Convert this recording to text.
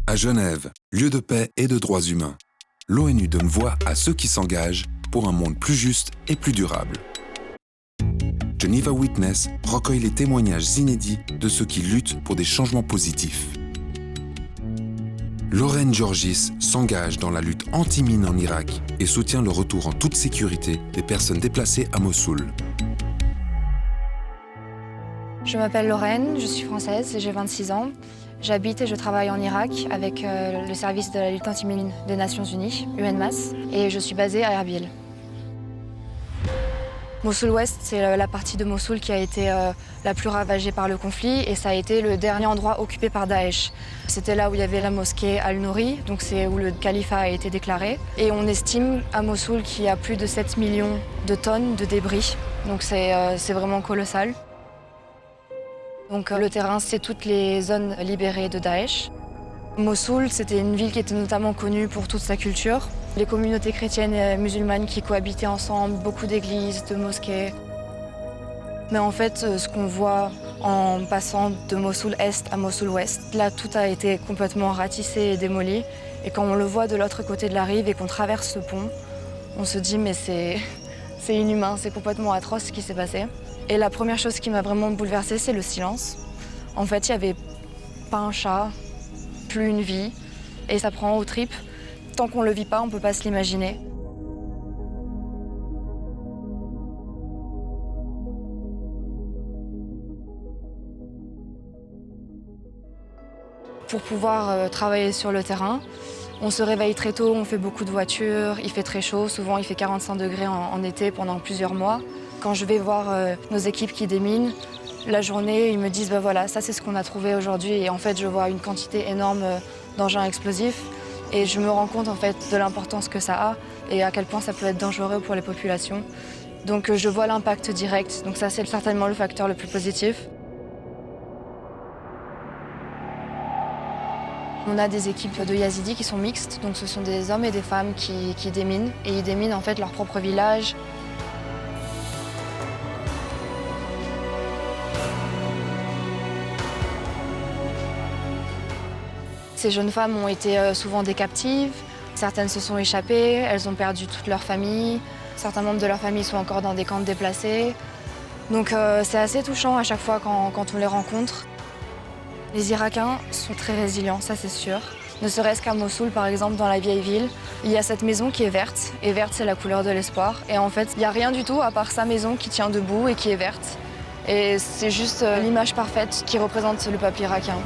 À Genève, lieu de paix et de droits humains, l'ONU donne voix à ceux qui s'engagent pour un monde plus juste et plus durable. Geneva Witness recueille les témoignages inédits de ceux qui luttent pour des changements positifs. Lorraine Georgis s'engage dans la lutte anti-mine en Irak et soutient le retour en toute sécurité des personnes déplacées à Mossoul. Je m'appelle Lorraine, je suis française et j'ai 26 ans. J'habite et je travaille en Irak avec le service de la lutte anti-mine des Nations Unies, UNMAS, et je suis basée à Erbil. Mossoul-Ouest, c'est la partie de Mossoul qui a été la plus ravagée par le conflit et ça a été le dernier endroit occupé par Daesh. C'était là où il y avait la mosquée Al-Nouri, donc c'est où le califat a été déclaré. Et on estime à Mossoul qu'il y a plus de 7 millions de tonnes de débris, donc c'est vraiment colossal. Donc le terrain, c'est toutes les zones libérées de Daesh. Mossoul, c'était une ville qui était notamment connue pour toute sa culture. Les communautés chrétiennes et musulmanes qui cohabitaient ensemble, beaucoup d'églises, de mosquées. Mais en fait, ce qu'on voit en passant de Mossoul-Est à Mossoul-Ouest, là, tout a été complètement ratissé et démoli. Et quand on le voit de l'autre côté de la rive et qu'on traverse ce pont, on se dit mais c'est inhumain, c'est complètement atroce ce qui s'est passé. Et la première chose qui m'a vraiment bouleversée, c'est le silence. En fait, il n'y avait pas un chat, plus une vie, et ça prend aux tripes. Tant qu'on ne le vit pas, on ne peut pas se l'imaginer. Pour pouvoir travailler sur le terrain, on se réveille très tôt, on fait beaucoup de voitures, il fait très chaud, souvent il fait 45 degrés en été pendant plusieurs mois. Quand je vais voir nos équipes qui déminent, la journée, ils me disent bah voilà, ça c'est ce qu'on a trouvé aujourd'hui. Et en fait, je vois une quantité énorme d'engins explosifs et je me rends compte en fait de l'importance que ça a et à quel point ça peut être dangereux pour les populations. Donc je vois l'impact direct, donc ça c'est certainement le facteur le plus positif. On a des équipes de Yazidis qui sont mixtes, donc ce sont des hommes et des femmes qui déminent et ils déminent en fait leur propre village. Ces jeunes femmes ont été souvent des captives, certaines se sont échappées, elles ont perdu toute leur famille, certains membres de leur famille sont encore dans des camps déplacés. Donc c'est assez touchant à chaque fois quand on les rencontre. Les Irakiens sont très résilients, ça c'est sûr. Ne serait-ce qu'à Mossoul, par exemple, dans la vieille ville, il y a cette maison qui est verte, et verte c'est la couleur de l'espoir. Et en fait, il n'y a rien du tout à part sa maison qui tient debout et qui est verte. Et c'est juste l'image parfaite qui représente le peuple irakien.